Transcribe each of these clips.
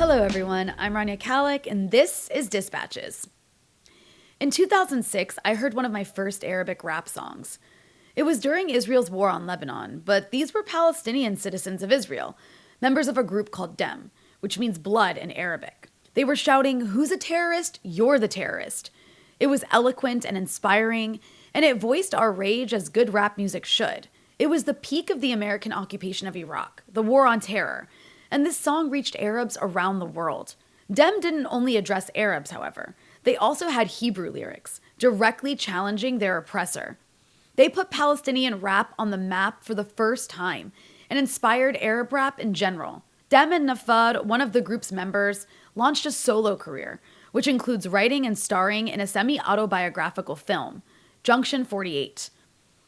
Hello everyone, I'm Rania Khalek and this is Dispatches. In 2006, I heard one of my first Arabic rap songs. It was during Israel's war on Lebanon, but these were Palestinian citizens of Israel, members of a group called Dem, which means blood in Arabic. They were shouting, "Who's a terrorist? You're the terrorist." It was eloquent and inspiring, and it voiced our rage as good rap music should. It was the peak of the American occupation of Iraq, the war on terror, and this song reached Arabs around the world. Dem didn't only address Arabs, however. They also had Hebrew lyrics, directly challenging their oppressor. They put Palestinian rap on the map for the first time and inspired Arab rap in general. Tamer Nafar, one of the group's members, launched a solo career, which includes writing and starring in a semi-autobiographical film, Junction 48.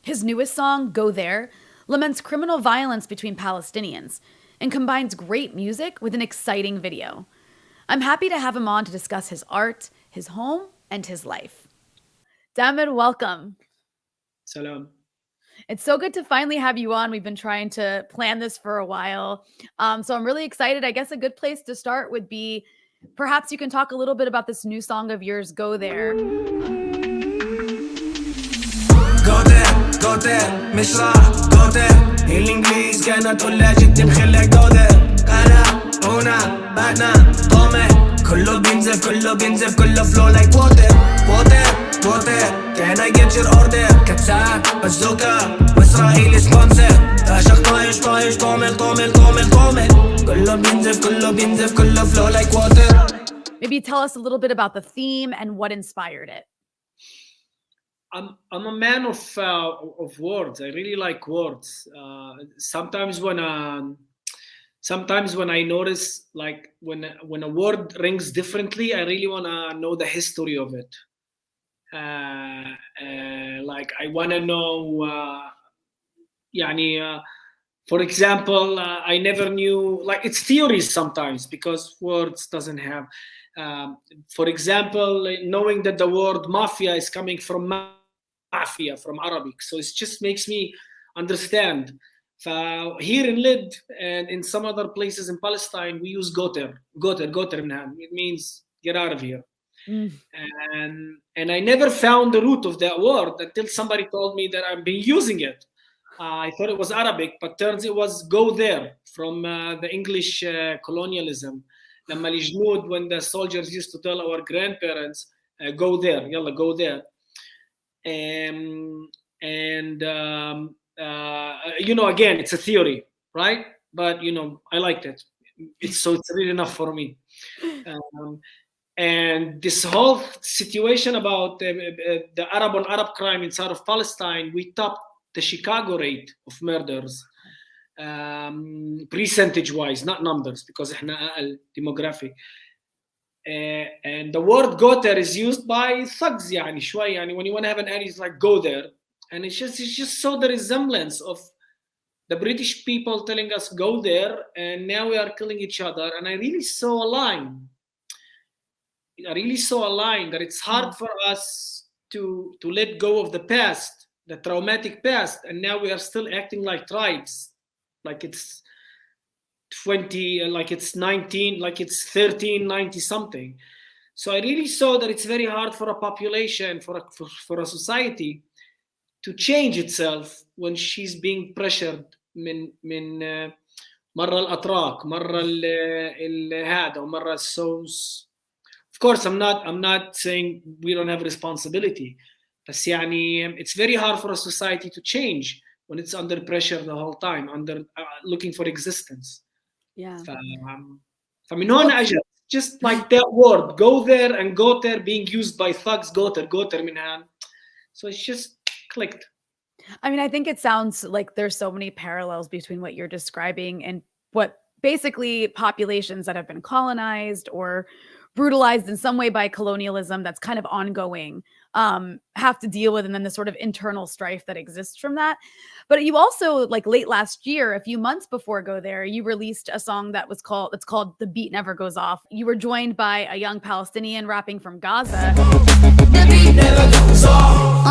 His newest song, Go There, laments criminal violence between Palestinians and combines great music with an exciting video. I'm happy to have him on to discuss his art, his home, and his life. Tamer, welcome. Salam. It's so good to finally have you on. We've been trying to plan this for a while. So I'm really excited. I guess a good place to start would be, perhaps you can talk a little bit about this new song of yours, Go There. Go there, مش راح go there. الإنجليز كانت تقول لها جدي مخليك go there. أنا هنا أنا قومي كله بينزف كله flow like water. Can I get your order? كتساع بزوكا وإسرائيل sponsor. عشق طايش طومل كله بينزف كله flow like water. Maybe tell us a little bit about the theme and what inspired it. I'm a man of words. I really like words. Sometimes when I notice, like when a word rings differently, I really wanna know the history of it. Like I wanna know, for example, I never knew, like it's theories sometimes because words doesn't have. For example, knowing that the word mafia is coming from mafia from Arabic, so it just makes me understand. Here in Lydd and in some other places in Palestine, we use goter. It means get out of here. And I never found the root of that word until somebody told me that I've been using it. I thought it was Arabic, but turns it was go there from the English colonialism. لما الجنود, when the soldiers used to tell our grandparents, go there, yalla, go there. Again, it's a theory, right? But, I liked it. It's really enough for me. And this whole situation about the Arab on Arab crime inside of Palestine, we topped the Chicago rate of murders. Percentage-wise, not numbers, because احنا أقل demographic. And the word go there is used by thugs, شوي, when you want to have an ad, it's like go there, and it's just so the resemblance of the British people telling us go there, and now we are killing each other. And I really saw a line. That it's hard for us to let go of the past, the traumatic past, and now we are still acting like tribes. Like it's 20, like it's 19, like it's 1390 something. So I really saw that it's very hard for a population, for a society to change itself when she's being pressured من مرة الأتراك مرة هذا ومرة السوس. Of course, I'm not saying we don't have responsibility. بس it's very hard for a society to change when it's under pressure the whole time, under looking for existence. Yeah. فمن هون أجل, just like that word, go there and go there being used by thugs, go there من هان. So it's just clicked. I mean, I think it sounds like there's so many parallels between what you're describing and what basically populations that have been colonized or brutalized in some way by colonialism that's kind of ongoing have to deal with, and then the sort of internal strife that exists from that. But you also, like late last year, a few months before Go There, you released a song that's called The Beat Never Goes Off. You were joined by a young Palestinian rapping from Gaza. The beat never goes off.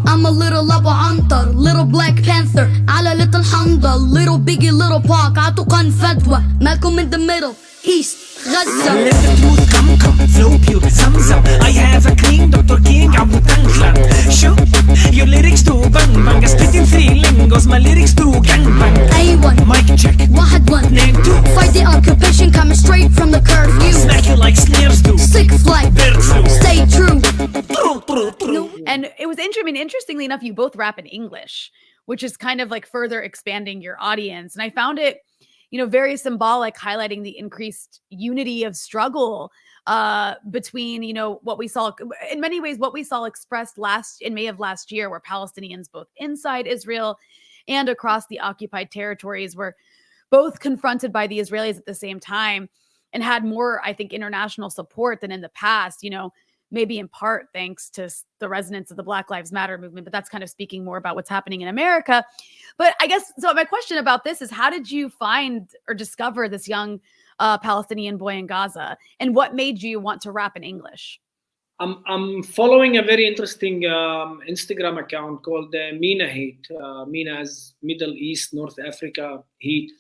I'm a little Abu Antar, little Black Panther, على little Hamda, little Biggie, little Pac, عطوا كان فتوى, Malcolm in the middle, East. Gaza. Let the truth come, flow pure, sums up. I have a clean Dr. King, Abu Tanklan. Shoot, your lyrics do bang bang. I spit in 3 lingos, my lyrics do gang bang. A1, Mic check, واحد one. name 2. Fight the occupation coming straight from the curfew. Smack you like snares do. Sick flight, Bird flu. stay true. True. And it was interestingly enough, you both rap in English, which is kind of like further expanding your audience. And I found it, very symbolic, highlighting the increased unity of struggle between, what we saw in many ways, what we saw expressed in May of last year, where Palestinians both inside Israel and across the occupied territories were both confronted by the Israelis at the same time and had more, I think, international support than in the past, maybe in part thanks to the resonance of the Black Lives Matter movement, but that's kind of speaking more about what's happening in America. But I guess, so my question about this is, how did you find or discover this young Palestinian boy in Gaza? And what made you want to rap in English? I'm following a very interesting Instagram account called Meen Irhabi. Meen as Middle East, North Africa, Heat.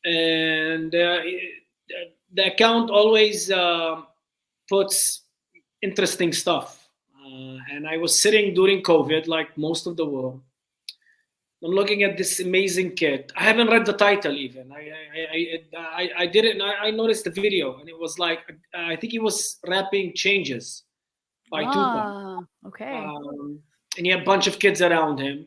And the account always puts interesting stuff. And I was sitting during COVID, like most of the world. I'm looking at this amazing kid. I haven't read the title even. I did it, and I noticed the video, and it was like, I think he was rapping "Changes" by Tupac. Okay. And he had a bunch of kids around him.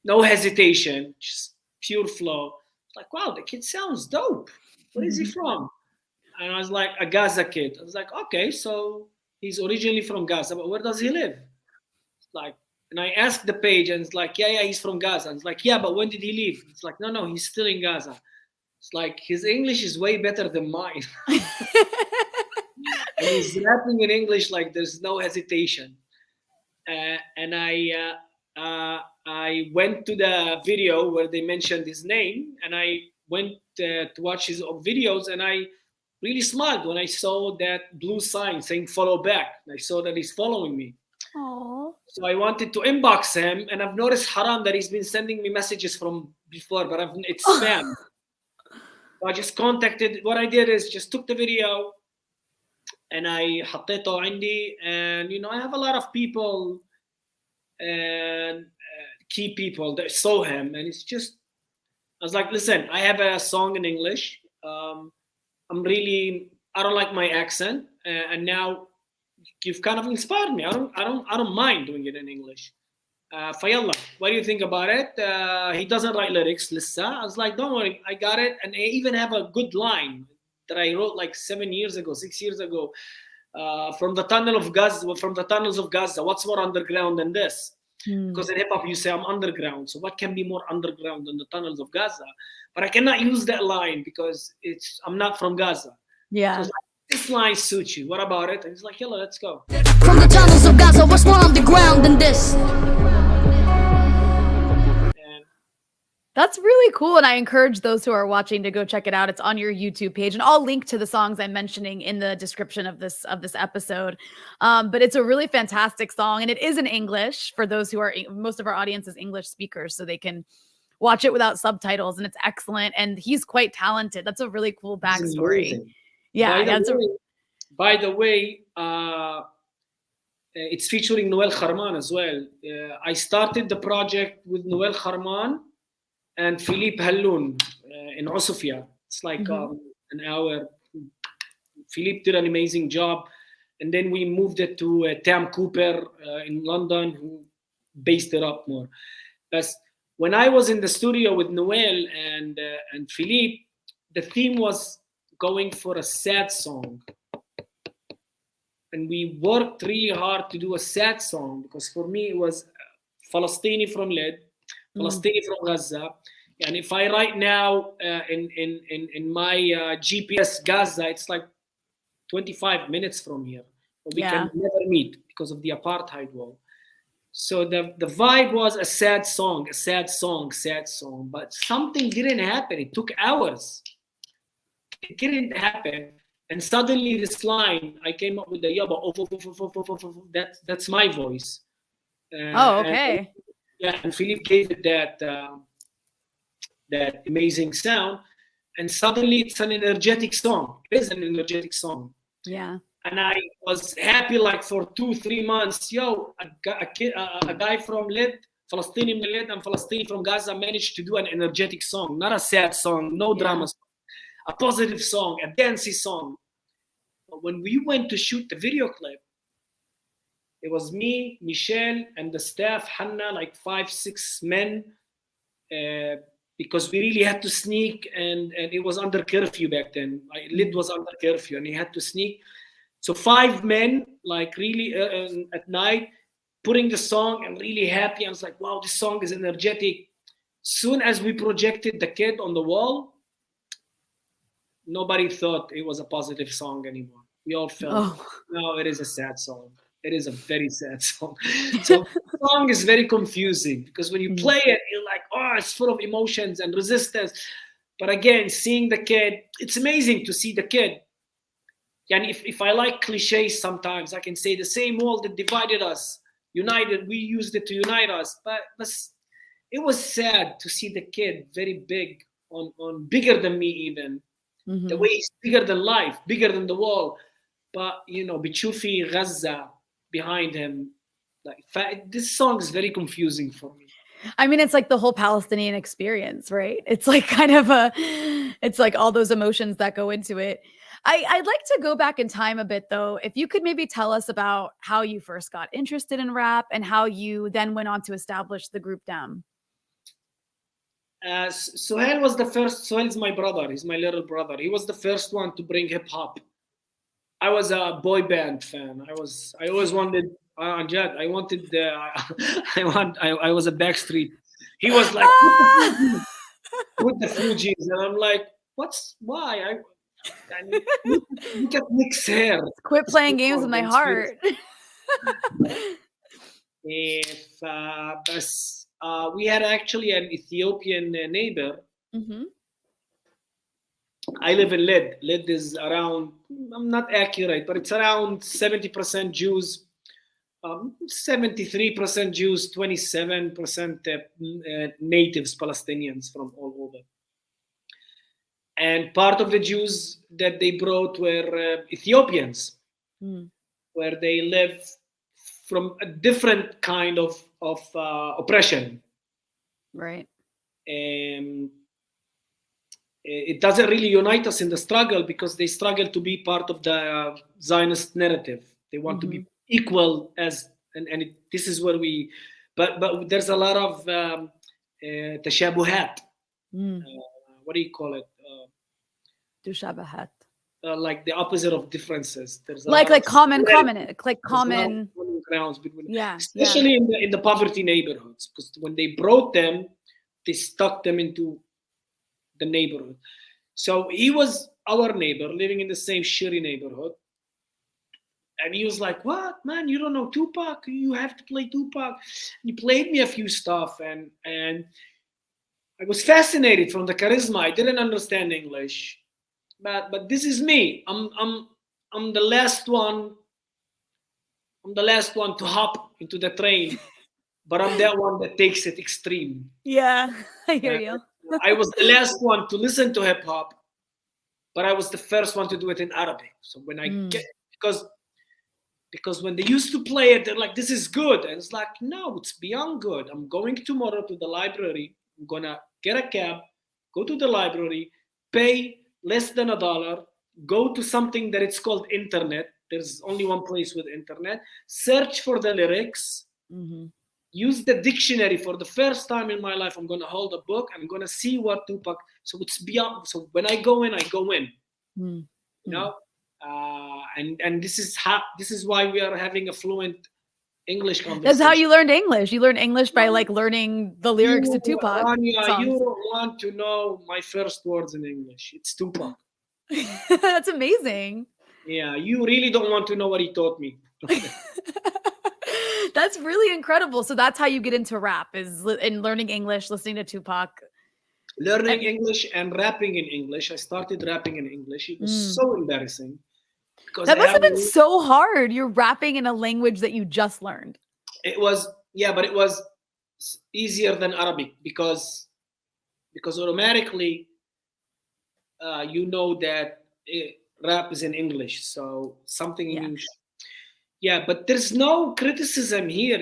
No hesitation, just pure flow. Like, wow, the kid sounds dope. Where is he from? And I was like, a Gaza kid. I was like, okay, so he's originally from Gaza, but where does he live? Like, and I asked the page, and it's like, yeah, he's from Gaza. And it's like, yeah, but when did he leave? It's like, no, he's still in Gaza. It's like, his English is way better than mine. And he's rapping in English like there's no hesitation. And I went to the video where they mentioned his name, and I went to watch his videos, and I really smiled when I saw that blue sign saying "follow back." I saw that he's following me. Aww. So I wanted to inbox him, and I've noticed haram that he's been sending me messages from before, but it's spam. So I just contacted. What I did is just took the video, and I حطيته عندي, and I have a lot of people and key people that saw him, and it's just, I was like, listen, I have a song in English. I don't like my accent, and now you've kind of inspired me. I don't mind doing it in English. Fayallah, what do you think about it? He doesn't write lyrics, Lissa. I was like, don't worry, I got it. And I even have a good line that I wrote like 6 years ago. From the tunnels of Gaza, what's more underground than this? Because in hip hop you say I'm underground. So what can be more underground than the tunnels of Gaza? But I cannot use that line because I'm not from Gaza. Yeah. So this line suits you. What about it? And he's like, yalla, let's go. From the tunnels of Gaza, what's more underground than this? And That's really cool. And I encourage those who are watching to go check it out. It's on your YouTube page, and I'll link to the songs I'm mentioning in the description of this episode. But it's a really fantastic song, and it is in English for those who are, most of our audience is English speakers, so they can watch it without subtitles, and it's excellent. And he's quite talented. That's a really cool backstory. Yeah. By the way, it's featuring Noel Kharman as well. I started the project with Noel Kharman and Philippe Halloun in Osofia. It's like an hour. Philippe did an amazing job. And then we moved it to Tam Cooper in London, who based it up more. But when I was in the studio with Noel and Philippe, the theme was going for a sad song. And we worked really hard to do a sad song, because for me it was Palestinian from Lydd, Palestinian from Gaza. And if I write now in my GPS Gaza, it's like 25 minutes from here. But we can never meet because of the apartheid wall. So the vibe was a sad song. But something didn't happen. It took hours. It didn't happen. And suddenly this line, I came up with the yaba, that's my voice. Okay. And Philippe gave it that amazing sound. and suddenly it's an energetic song. It is an energetic song. Yeah. And I was happy like for 2-3 months. Yo, a guy from Lydd, Palestinian from Lydd, and Palestinian from Gaza managed to do an energetic song, not a sad song, no drama song, a positive song, a dancey song. But when we went to shoot the video clip, it was me, Michelle, and the staff, Hanna, like 5-6 men, because we really had to sneak, and it was under curfew back then. Lydd was under curfew, and he had to sneak. So 5 men, like really at night, putting the song and really happy. I was like, wow, this song is energetic. Soon as we projected the kid on the wall, nobody thought it was a positive song anymore. We all felt, no, it is a sad song. It is a very sad song. So the song is very confusing because when you play it, you're like, oh, it's full of emotions and resistance. But again, seeing the kid, it's amazing to see the kid. And if I like cliches sometimes, I can say the same wall that divided us, united, we used it to unite us. But it was sad to see the kid very big, on bigger than me even. The way he's bigger than life, bigger than the wall. But, you know, Bichufi, Gaza behind him. Like, this song is very confusing for me. I mean, it's like the whole Palestinian experience, right? It's like kind of it's like all those emotions that go into it. I'd like to go back in time a bit, though. If you could maybe tell us about how you first got interested in rap and how you then went on to establish the group Dem. Suhail was the first. Suhail's my brother. He's my little brother. He was the first one to bring hip hop. I was a boy band fan. I always wanted. Jad, I wanted. I was a Backstreet. He was like with the Fugees, and I'm like, why? Look at Nick's hair. Quit playing games with my heart. We had actually an Ethiopian neighbor. I live in Lydd. Lydd is around, I'm not accurate, but it's around 70% Jews, 73% Jews, 27% natives, Palestinians from all over. And part of the Jews that they brought were Ethiopians, where they live from a different kind of oppression. Right. It doesn't really unite us in the struggle because they struggle to be part of the Zionist narrative. They want to be equal as, this is where we, but there's a lot of tashabuhat. What do you call it? Dushabahat. Like the opposite of differences. There's like common grounds between, especially in the poverty neighborhoods, because when they brought them, they stuck them into the neighborhood. So he was our neighbor living in the same shitty neighborhood, and he was like, "What, man? You don't know Tupac? You have to play Tupac." He played me a few stuff, and I was fascinated from the charisma. I didn't understand English. But this is me. I'm the last one. I'm the last one to hop into the train, but I'm that one that takes it extreme. Yeah, I hear you. I was the last one to listen to hip hop, but I was the first one to do it in Arabic. So when I get because when they used to play it, they're like, "This is good," and it's like, "No, it's beyond good." I'm going tomorrow to the library. I'm gonna get a cab, go to the library, pay less than $1, go to something that it's called internet. There's only one place with internet. Search for the lyrics. Use the dictionary for the first time in my life. I'm going to hold a book. I'm going to see what Tupac. So it's beyond. So when I go in, I go in. You know, and this is why we are having a fluent English conversation. That's how you learned English. You learned English by like learning the lyrics to Tupac. Rania, you don't want to know my first words in English. It's Tupac. That's amazing. Yeah, you really don't want to know what he taught me. That's really incredible. So that's how you get into rap, is in learning English, listening to Tupac. Learning English and rapping in English. I started rapping in English. It was so embarrassing. That must have been so hard. You're rapping in a language that you just learned. It was, but it was easier than Arabic because automatically you know that rap is in English, so something in English. Yeah, but there's no criticism here.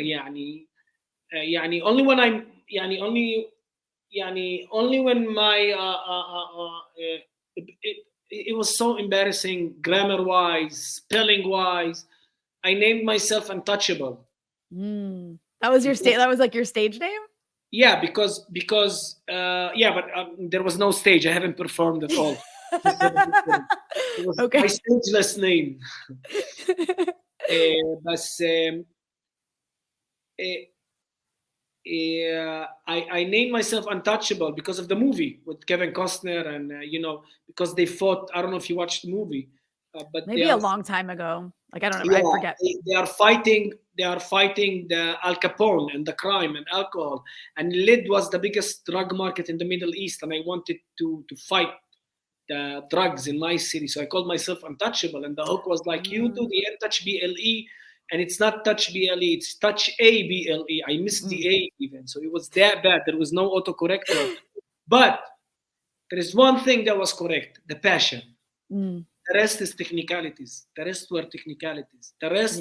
Only when I'm only when my it was so embarrassing grammar wise, spelling wise. I named myself Untouchable. That was your that was like your stage name? Yeah, because but there was no stage. I haven't performed at all. It was my stageless name. I named myself Untouchable because of the movie with Kevin Costner, and because they fought. I don't know if you watched the movie, but maybe a long time ago. Like I don't know. I forget. They are fighting. They are fighting the Al Capone and the crime and alcohol. And Lydd was the biggest drug market in the Middle East, and I wanted to fight the drugs in my city. So I called myself Untouchable, and the hook was like, "You do the Untouch BLE." And it's not touch BLE, it's touch ABLE. I missed the A even. So it was that bad. There was no autocorrector. But there is one thing that was correct, the passion. The rest is technicalities. The rest were technicalities. The rest,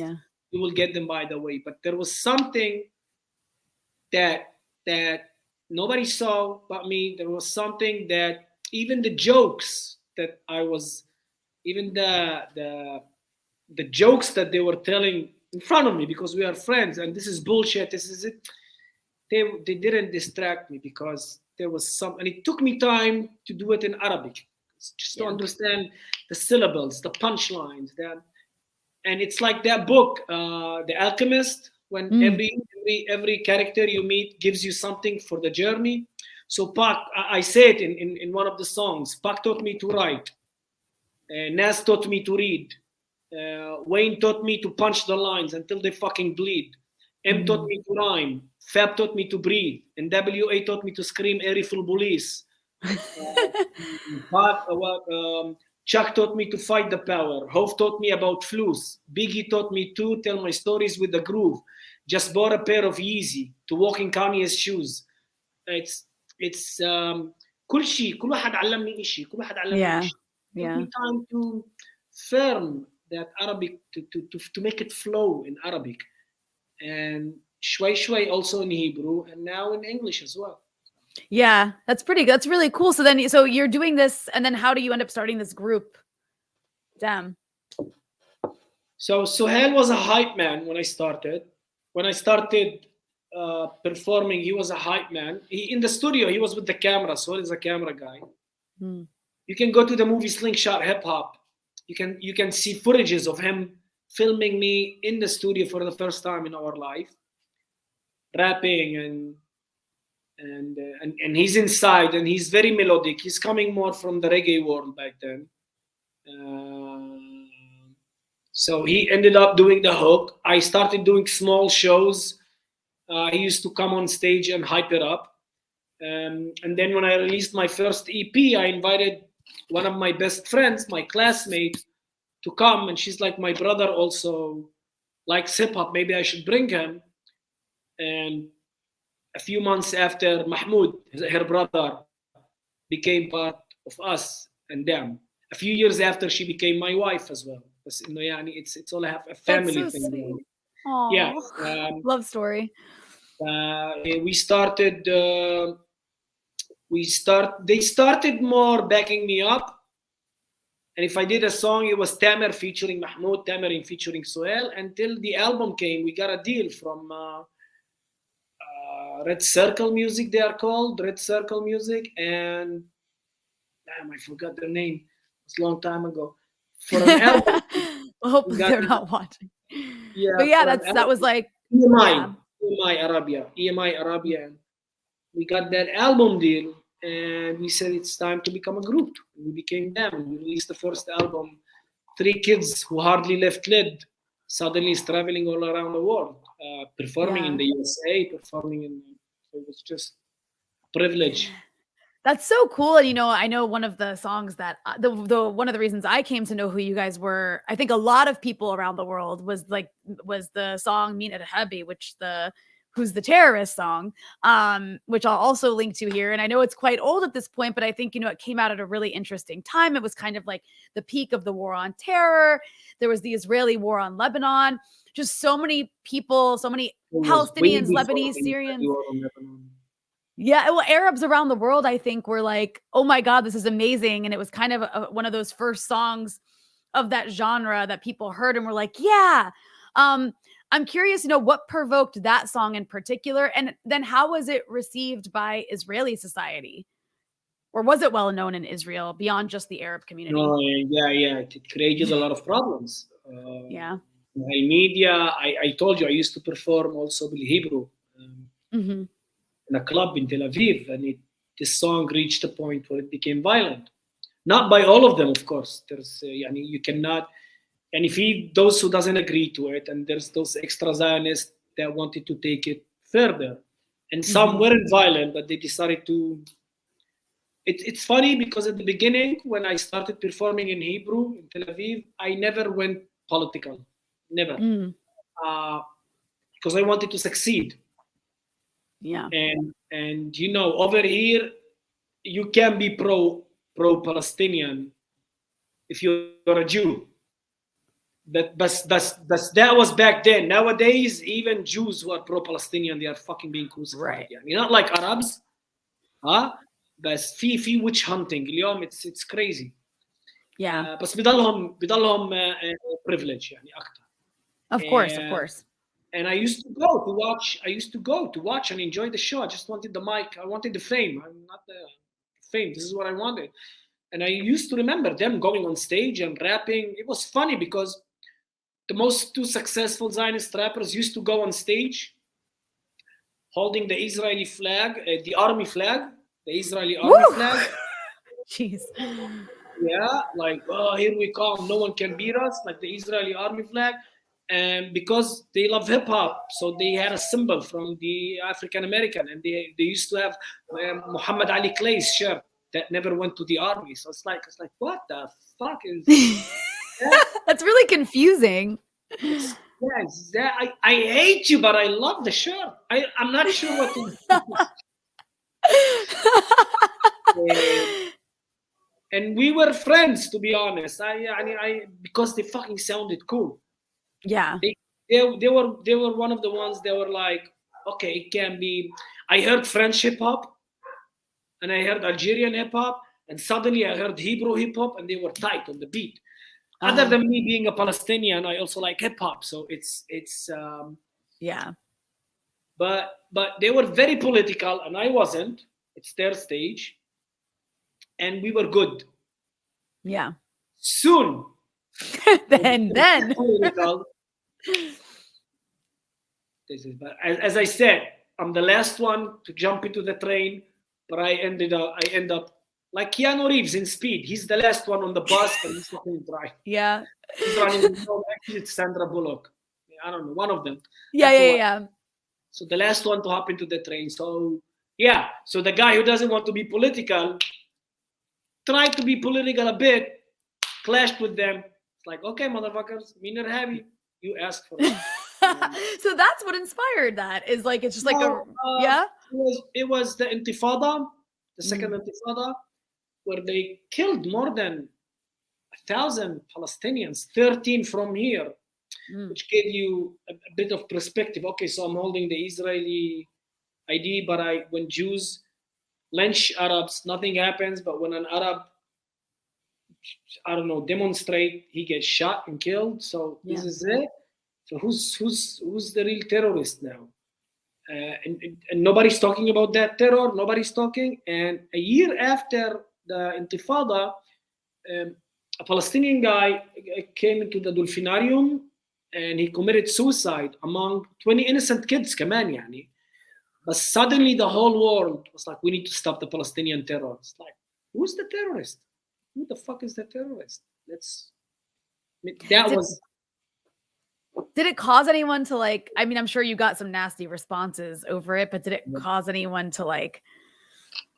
you will get them by the way. But there was something that nobody saw but me. There was something that even the jokes that I was, even the jokes that they were telling in front of me, because we are friends and this is bullshit, this is it, they didn't distract me, because there was some, and it took me time to do it in Arabic, just to understand the syllables, the punchlines, and it's like that book, The Alchemist, when every character you meet gives you something for the journey. So Pac, I say it in one of the songs, Pac taught me to write, Nas taught me to read, Wayne taught me to punch the lines until they fucking bleed. M taught me to rhyme. Fab taught me to breathe. And WA taught me to scream airy full police. Chuck taught me to fight the power. Hove taught me about flus. Biggie taught me to tell my stories with the groove. Just bought a pair of Yeezy to walk in Kanye's shoes. It's كل شيء كل واحد علمني إشي كل واحد علمني إشي. Give me time to firm that Arabic, to make it flow in Arabic, and shway shway also in Hebrew, and now in English as well. Yeah, that's pretty good. That's really cool. So you're doing this, and then how do you end up starting this group? Damn. So Suhail was a hype man when I started. When I started performing, he was a hype man. In the studio, he was with the camera. Suhail is a camera guy. You can go to the movie Slingshot Hip Hop. You can see footages of him filming me in the studio for the first time in our life, rapping, and he's inside, and he's very melodic. He's coming more from the reggae world back then. So he ended up doing the hook. I started doing small shows. He used to come on stage and hype it up. And then when I released my first EP, I invited one of my best friends, my classmate, to come, and she's like, my brother also likes hip hop, maybe I should bring him. And a few months after, Mahmoud, her brother, became part of us and them. A few years after, she became my wife as well. It's all a family thing. Sweet. Aww. Yeah, love story. We started. They started more backing me up. And if I did a song, it was Tamer featuring Mahmoud, Tamer featuring Suhail. Until the album came, we got a deal from Red Circle Music, they are called, Red Circle Music. And damn, I forgot their name. It was a long time ago. For an album. Well, hopefully they're not watching. Yeah, but yeah, that was like EMI Arabia. And we got that album deal. And we said it's time to become a group. We became them. We released the first album. 3 kids who hardly left Lydd suddenly is traveling all around the world, performing in the USA, it was just a privilege. That's so cool. And I know one of the songs that one of the reasons I came to know who you guys were, I think a lot of people around the world was the song Meen Irhabi, which Who's the Terrorist song, which I'll also link to here. And I know it's quite old at this point, but I think, it came out at a really interesting time. It was kind of like the peak of the war on terror. There was the Israeli war on Lebanon. Just so many people, so many Palestinians, Lebanese, Syrians. Yeah, well, Arabs around the world, I think, were like, oh my God, this is amazing. And it was kind of one of those first songs of that genre that people heard and were like, yeah. I'm curious, what provoked that song in particular? And then how was it received by Israeli society? Or was it well known in Israel beyond just the Arab community? No, yeah. It created a lot of problems. Yeah. My media, I told you, I used to perform also with Hebrew in a club in Tel Aviv. And this song reached a point where it became violent. Not by all of them, of course. There's, you cannot... And if those who doesn't agree to it, and there's those extra Zionists that wanted to take it further, and some weren't violent, but they decided to. It's funny because at the beginning, when I started performing in Hebrew in Tel Aviv, I never went political, never, because I wanted to succeed. Yeah. And over here, you can be pro-Palestinian if you're a Jew. That was back then. Nowadays, even Jews who are pro-Palestinian, they are fucking being crucified. Right. Not like Arabs. بس في witch hunting اليوم it's crazy. Yeah. بس بضلهم privilege أكتر. Of course. And I used to go to watch and enjoy the show. I just wanted the mic. I wanted the fame. I'm not the fame. This is what I wanted. And I used to remember them going on stage and rapping. It was funny because the most two successful Zionist rappers used to go on stage holding the Israeli flag, the army flag, the Israeli army flag. Jeez. Yeah, like, oh, here we come. No one can beat us, like the Israeli army flag. And because they love hip hop, so they had a symbol from the African American, and they used to have Muhammad Ali Clay's shirt that never went to the army. So it's like what the fuck is that? That's really confusing. Yes, I hate you, but I love the shirt. I'm not sure what to do. And we were friends, to be honest. I because they fucking sounded cool. Yeah. They were one of the ones that were like, okay, it can be. I heard French hip hop, and I heard Algerian hip hop, and suddenly I heard Hebrew hip hop, and they were tight on the beat. Other than me being a Palestinian, I also like hip hop, so it's yeah. But they were very political, and I wasn't. It's their stage, and we were good. Yeah. Soon. then. But as I said, I'm the last one to jump into the train, but I end up like Keanu Reeves in Speed. He's the last one on the bus, and he's fucking dry. Yeah. He's running. Actually, it's Sandra Bullock. I don't know, one of them. Yeah. So the last one to hop into the train. So yeah. So the guy who doesn't want to be political tried to be political a bit, clashed with them. It's like, okay, motherfuckers, Meen Irhabi, you asked for it. So that's what inspired that. Is like it's just like yeah. It was the Intifada, the second Intifada, where they killed more than 1,000 Palestinians, 13 from here, which gave you a bit of perspective. Okay, so I'm holding the Israeli ID, but when Jews lynch Arabs, nothing happens. But when an Arab, I don't know, demonstrate, he gets shot and killed. So this is it. So who's the real terrorist now? And nobody's talking about that terror. Nobody's talking. And a year after the Intifada, a Palestinian guy came into the dolphinarium and he committed suicide among 20 innocent kids. Kaman, yani. But suddenly the whole world was like, we need to stop the Palestinian terror. It's like, who's the terrorist? Who the fuck is the terrorist? Did it cause anyone to like, I mean, I'm sure you got some nasty responses over it, but did it cause anyone to like,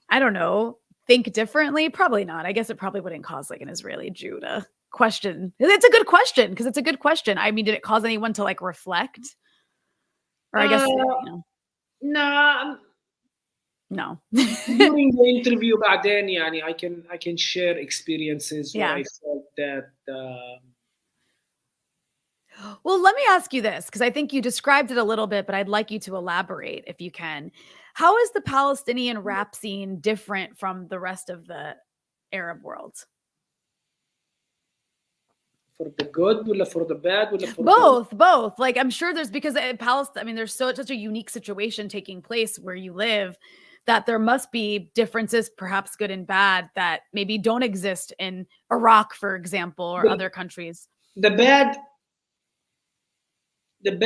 I don't know, think differently? Probably not. I guess it probably wouldn't cause like an Israeli Jew to question. It's a good question because it's a good question. I mean, did it cause anyone to like reflect? Or I guess, Nah, No. during the interview بعدين يعني I can share experiences where Yeah. I felt that Well, let me ask you this, because I think you described it a little bit, but I'd like you to elaborate if you can. How is the Palestinian rap scene different from the rest of the Arab world? for the good ولا for the bad ولا for Both. Like, I'm sure there's, because Palestine, I mean, there's such a unique situation taking place where you live, that there must be differences, perhaps good and bad, that maybe don't exist in Iraq, for example, or other countries. the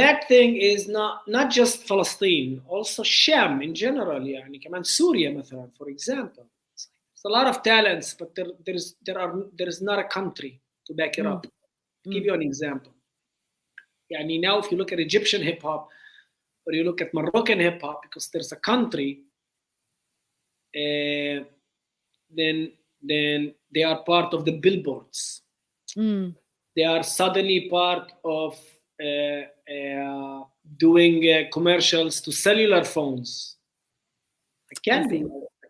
bad thing is not just Palestine, also Sham in general يعني كمان سوريا مثلا for example. There's a lot of talents, but there is not a country to back it up. Give you an example. يعني now if you look at Egyptian hip hop or you look at Moroccan hip hop, because there's a country, then they are part of the billboards. They are suddenly part of doing commercials to cellular phones. I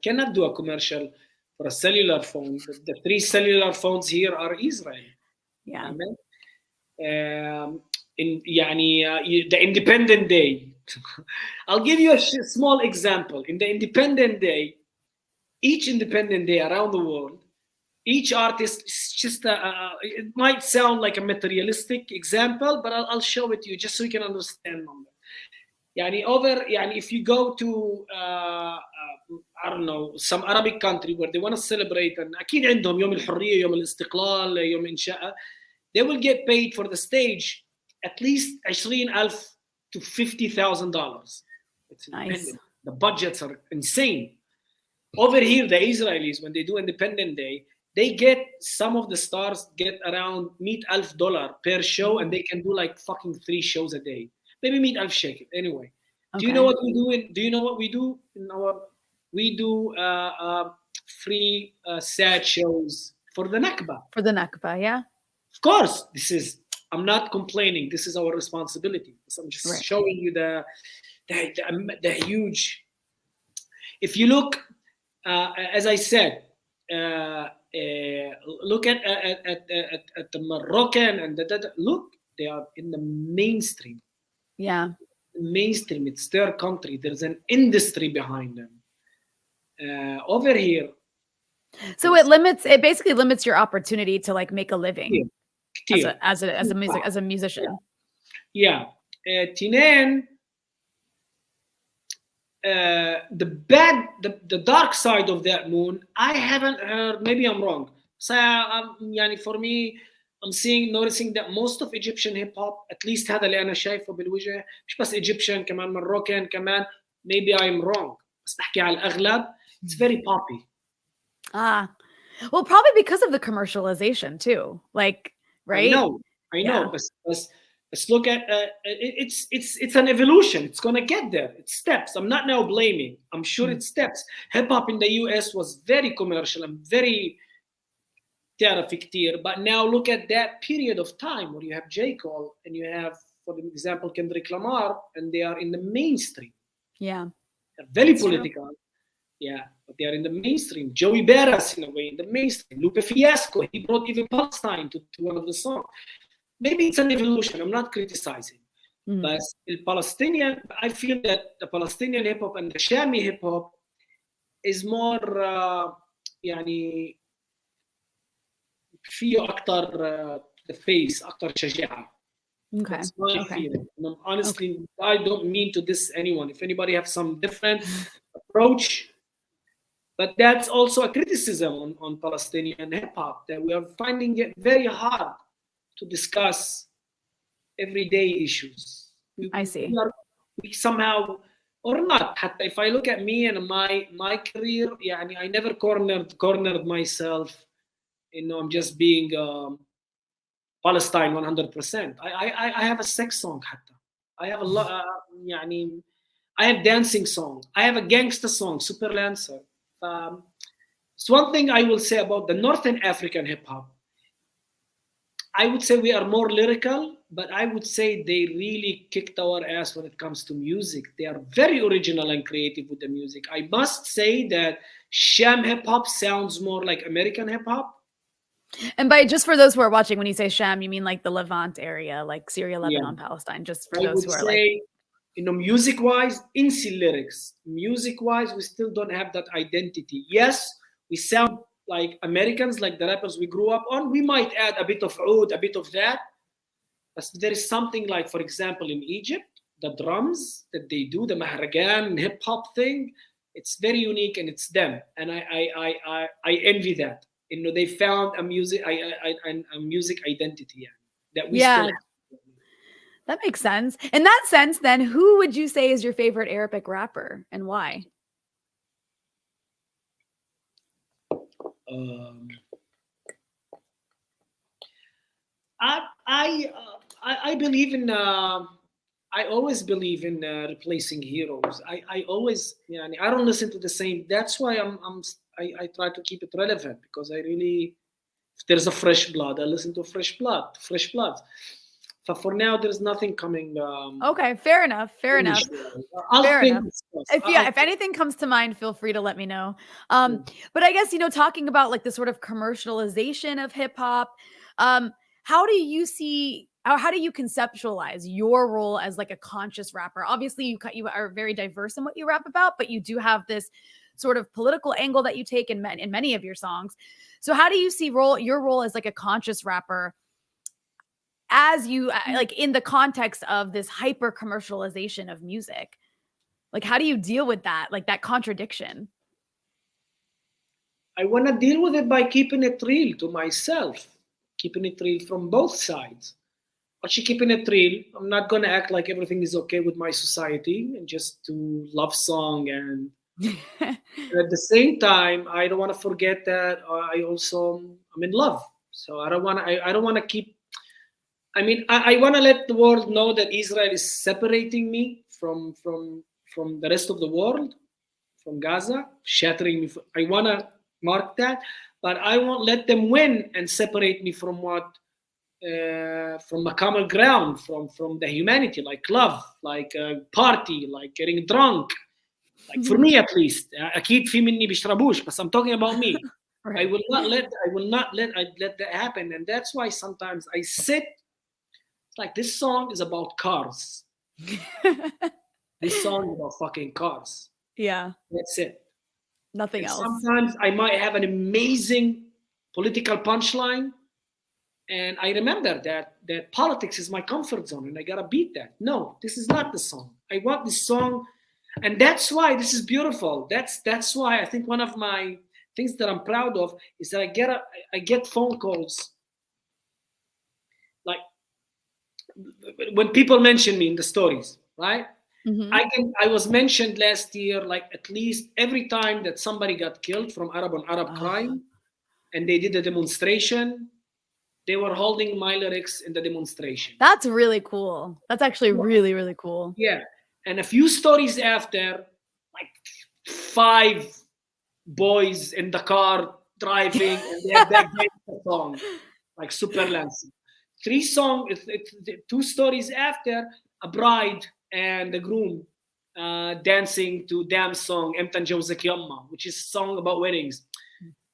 cannot do a commercial for a cellular phone. The 3 cellular phones here are Israel. Yeah. The Independent Day. I'll give you a small example. In the Independent Day, each Independent Day around the world, each artist is just it might sound like a materialistic example, but I'll show it to you just so you can understand. If you go to I don't know, some Arabic country where they want to celebrate, and أكيد عندهم يوم الحرية, يوم الاستقلال, يوم إنشاء, they will get paid for the stage at least $20,000 to $50,000. It's nice. The budgets are insane. Over here, the Israelis, when they do Independent Day, they get, some of the stars get around $100,000 per show, and they can do like fucking 3 shows a day. Maybe $100,000 shekel. Anyway, okay. Do you know what we do? Do you know what we do in our? We do free sad shows for the Nakba. For the Nakba, yeah. Of course, I'm not complaining. This is our responsibility. So I'm just showing you the huge. If you look, as I said, look at the Moroccan and look, they are in the mainstream. Yeah. Mainstream. It's their country. There's an industry behind them. Over here. So it basically limits your opportunity to like make a living as a musician. Yeah. Tinen, the dark side of that moon, I haven't heard, maybe I'm wrong. So for me, I'm noticing that most of Egyptian hip hop, at least هذا اللي أنا شايفه بالوجه، مش بس Egyptian كمان Moroccan كمان, maybe I'm wrong. بس بحكي على الأغلب, it's very poppy. Well, probably because of the commercialization too. Like, right? I know. But look at it's an evolution. It's gonna get there. It's steps. I'm not now blaming. I'm sure it's steps. Hip hop in the US was very commercial and very but now look at that period of time where you have J. Cole and you have, for example, Kendrick Lamar, and they are in the mainstream. Yeah. They're very political. True. Yeah, but they are in the mainstream. Joey Badass, in a way, in the mainstream. Lupe Fiasco, he brought even Palestine to one of the songs. Maybe it's an evolution. I'm not criticizing. But the Palestinian, I feel that the Palestinian hip hop and the Shami hip hop is more فيه أكتر the face, أكتر شجاعة. Okay. That's my feeling. And honestly, I don't mean to diss anyone. If anybody has some different approach, but that's also a criticism on Palestinian hip hop, that we are finding it very hard to discuss everyday issues. I see. We somehow, or not. If I look at me and my career, I never cornered myself. I'm just being Palestine 100%. I have a sex song. I have a lot. I have dancing song. I have a gangster song, Super Lancer. It's one thing I will say about the Northern African hip hop. I would say we are more lyrical but I would say they really kicked our ass when it comes to music. They are very original and creative with the music. I must say that Sham hip hop sounds more like American hip hop. And by, just for those who are watching, when you say Sham, you mean like the Levant area, like Syria, Lebanon, Palestine, just for I those would who are say, music-wise, INSI lyrics, music-wise, we still don't have that identity. Yes, we sound like Americans, like the rappers we grew up on. We might add a bit of oud, a bit of that. But there is something like, for example, in Egypt, the drums that they do, the mahragan hip hop thing, it's very unique and it's them. And I envy that. They found a music identity that we still have. That makes sense. In that sense, then, who would you say is your favorite Arabic rapper and why? I believe in. I always believe in replacing heroes. I always, I don't listen to the same. That's why I try to keep it relevant, because I really, if there's a fresh blood, I listen to fresh blood. But for now, there's nothing coming. Okay, fair enough. Fair enough. If anything comes to mind, feel free to let me know. But I guess, talking about like the sort of commercialization of hip hop, how do you conceptualize your role as like a conscious rapper? Obviously, you are very diverse in what you rap about, but you do have this sort of political angle that you take in many of your songs. So how do you see your role as like a conscious rapper, as you like in the context of this hyper commercialization of music? Like, how do you deal with that, like that contradiction? I want to deal with it by keeping it real to myself, keeping it real from both sides. Actually, keeping it real, I'm not going to act like everything is okay with my society and just do love song. And at the same time, I don't want to forget that I'm in love. So I don't want to keep. I want to let the world know that Israel is separating me from the rest of the world, from Gaza, shattering me. I want to mark that, but I won't let them win and separate me from from a common ground, from the humanity, like love, like party, like getting drunk. Like for me at least, أكيد في مني بيشربوش, but I'm talking about me. Right. I will not let that happen, and that's why sometimes I sit. Like, this song is about cars. This song is about fucking cars. Yeah. That's it. Nothing else. Sometimes I might have an amazing political punchline, and I remember that politics is my comfort zone, and I gotta beat that. No, this is not the song. I want this song, and that's why this is beautiful. That's why I think one of my things that I'm proud of is that I get phone calls. Like, when people mention me in the stories, right? Mm-hmm. I was mentioned last year, like at least every time that somebody got killed from Arab on Arab crime, and they did a demonstration, they were holding my lyrics in the demonstration. That's really cool. That's actually really, really cool. Yeah. And a few stories after, like 5 boys in the car driving, and they have that song, like Super Lancey. 2 stories after, a bride and the groom dancing to dance song Emta Njawzek Yamma, which is a song about weddings.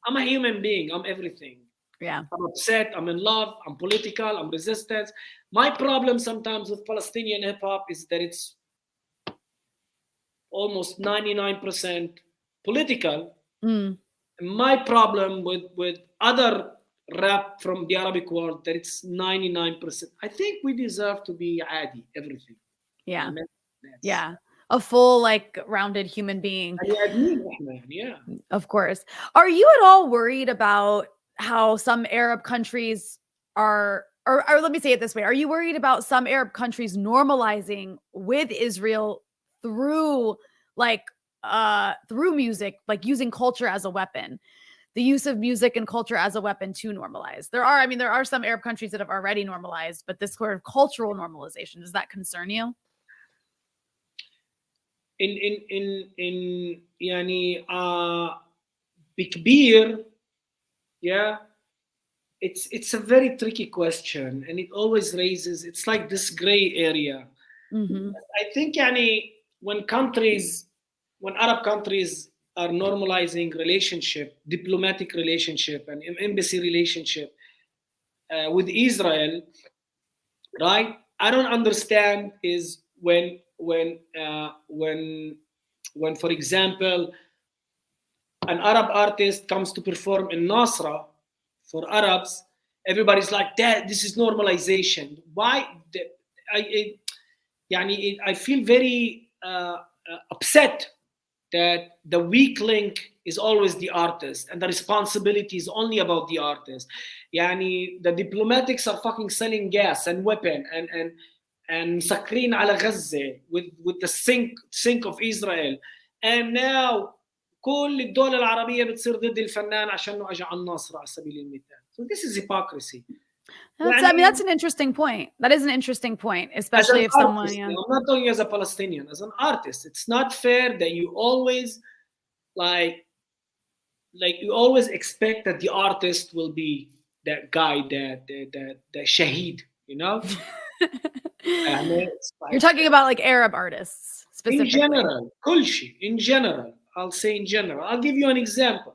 I'm a human being. I'm everything. Yeah. I'm upset. I'm in love. I'm political. I'm resistant. My problem sometimes with Palestinian hip hop is that it's almost 99% political. Mm. My problem with other rap from the Arabic world, that it's 99%. I think we deserve to be adi, everything. Yeah. Yeah. A full, like, rounded human being. Yeah. Of course. Are you at all worried about how some Arab countries are, or let me say it this way. Are you worried about some Arab countries normalizing with Israel through music, like using culture as a weapon? The use of music and culture as a weapon to normalize. There are some Arab countries that have already normalized, but this sort of cultural normalization, does that concern you? In يعني بكبير, yeah, it's a very tricky question, and it always raises. It's like this gray area. I think, yani, when Arab countries are normalizing diplomatic relationship, and embassy relationship with Israel, right? I don't understand is when, for example, an Arab artist comes to perform in Nasra for Arabs, everybody's like, that this is normalization. Why? I feel very upset that the weak link is always the artist, and the responsibility is only about the artist. The diplomatics are fucking selling gas and weapon and مسكرين على غزة with the sink of Israel, and now كل الدول العربية بتصير ضد الفنان عشانه أجى على الناصر على سبيل المثال. So this is hypocrisy. That's an interesting point. That is an interesting point, especially if someone. I'm not talking as a Palestinian, as an artist. It's not fair that you always you always expect that the artist will be that guy, that shaheed, you know. You're talking about like Arab artists specifically. In general, kulshi. In general, I'll say in general. I'll give you an example.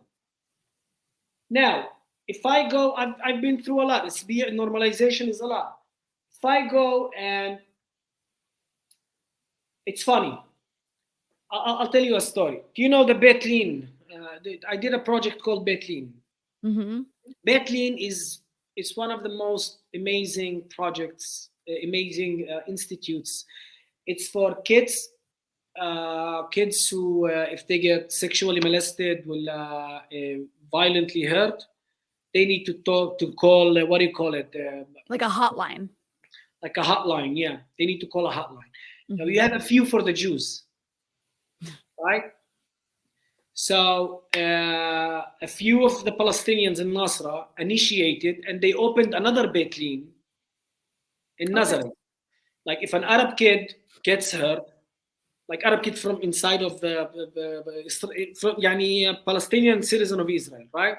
Now, if I go, I've been through a lot. Normalization is a lot. If I go and it's funny, I'll tell you a story. Do you know the Betlin? I did a project called Betlin. Betlin is one of the most amazing projects, institutes. It's for kids who, if they get sexually molested, will violently hurt. They need to call, what do you call it? Like a hotline. Like a hotline, yeah. They need to call a hotline. Now, you have a few for the Jews, right? So a few of the Palestinians in Nasra initiated, and they opened another Betlin in Nazareth. Like if an Arab kid gets hurt, like Arab kid from inside of the Palestinian citizen of Israel, right?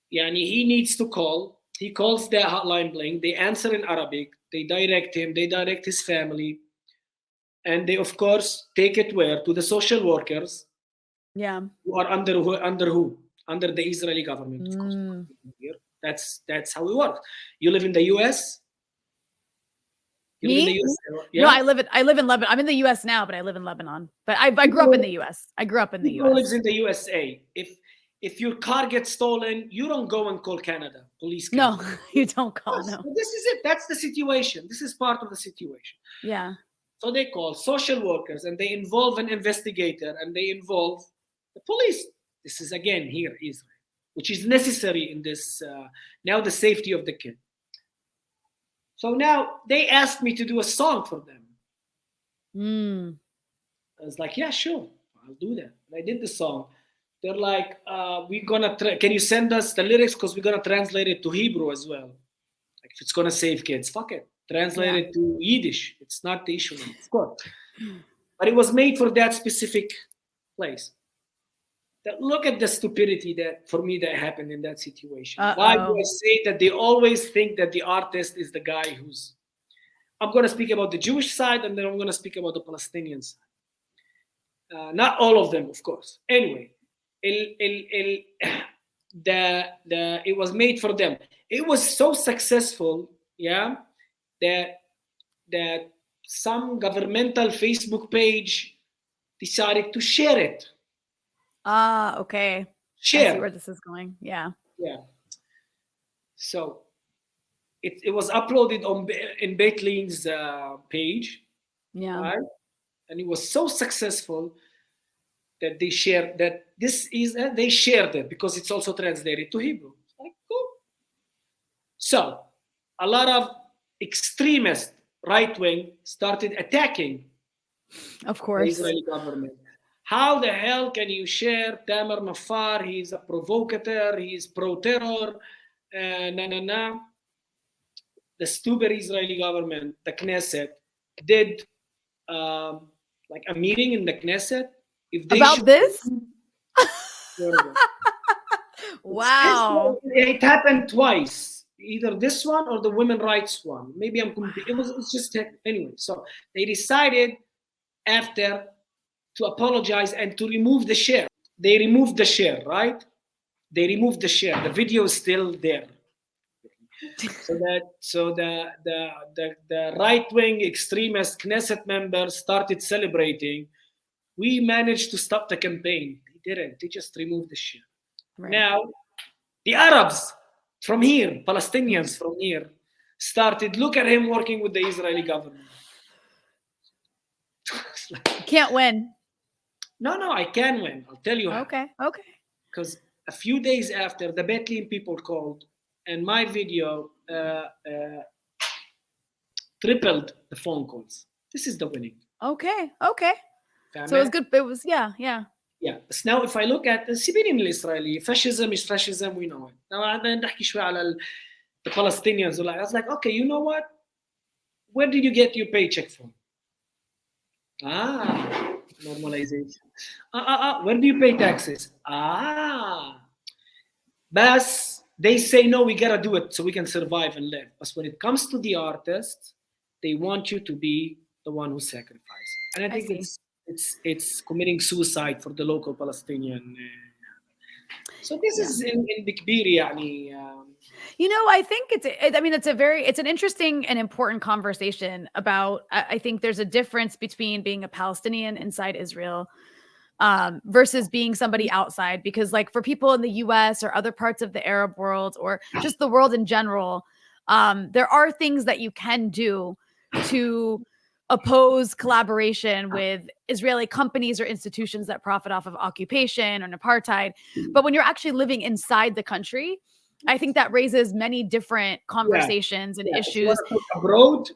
He needs to call. He calls the hotline bling. They answer in Arabic. They direct him. They direct his family, and they of course take it where? To the social workers. Yeah. Who are under who? Under the Israeli government, of course. That's how it works. You live in the US. You live in the US? Yeah? No, I live in Lebanon. I'm in the US now, but I live in Lebanon. But I grew up in the US. I grew up in the US. Who lives in the USA? If your car gets stolen, you don't go and call Canada police. No, you don't call. No. This is it. That's the situation. This is part of the situation. Yeah. So they call social workers, and they involve an investigator, and they involve the police. This is again here Israel, which is necessary in this now the safety of the kid. So now they asked me to do a song for them. I was like, yeah, sure, I'll do that. And I did the song. They're like, we're gonna can you send us the lyrics, because we're gonna translate it to Hebrew as well. Like if it's gonna save kids, fuck it, translate it to Yiddish. It's not the issue, of course. But it was made for that specific place. Look at the stupidity that happened in that situation. Why do I say that? They always think that the artist is the guy who's. I'm going to speak about the Jewish side, and then I'm going to speak about the Palestinian side. Not all of them, of course. Anyway, it was made for them. It was so successful, that some governmental Facebook page decided to share it. Okay. Share. I see where this is going. Yeah. Yeah. So it was uploaded in Beitlin's page. Yeah. Right? And it was so successful that they shared that they shared it because it's also translated to Hebrew. Like, cool. So a lot of extremist right wing started attacking of course the Israeli government. How the hell can you share Tamer Nafar? He's a provocateur. He's pro-terror. The stupid Israeli government, the Knesset, did like a meeting in the Knesset. If they about this? Wow. It happened twice. Either this one or the women rights one. Maybe it's just anyway. So they decided after to apologize and to remove the share. They removed the share, right? They removed the share. The video is still there. So the right-wing extremist Knesset members started celebrating. We managed to stop the campaign. They didn't. They just removed the share. Right. Now, the Arabs from here, Palestinians from here, started, look at him working with the Israeli government. Can't win. No, I can win. I'll tell you how. Okay. Because a few days after, the Bethlehem people called, and my video tripled the phone calls. This is the winning. Okay. So it was good. It was, yeah. But now if I look at السيبيني الإسرائيلي, fascism is fascism, we know it. Now أنا نحكي شوي على the Palestinians. I was like, okay, you know what? Where did you get your paycheck from? Normalization. Where do you pay taxes? But they say, no, we gotta do it so we can survive and live. But when it comes to the artists, they want you to be the one who sacrifices. And I think it's committing suicide for the local Palestinian. So this is in Bikbir, يعني. I think it's an interesting and important conversation about, I think there's a difference between being a Palestinian inside Israel versus being somebody outside, because like for people in the US or other parts of the Arab world or just the world in general, there are things that you can do to oppose collaboration with Israeli companies or institutions that profit off of occupation or apartheid. But when you're actually living inside the country, I think that raises many different conversations and issues. Abroad,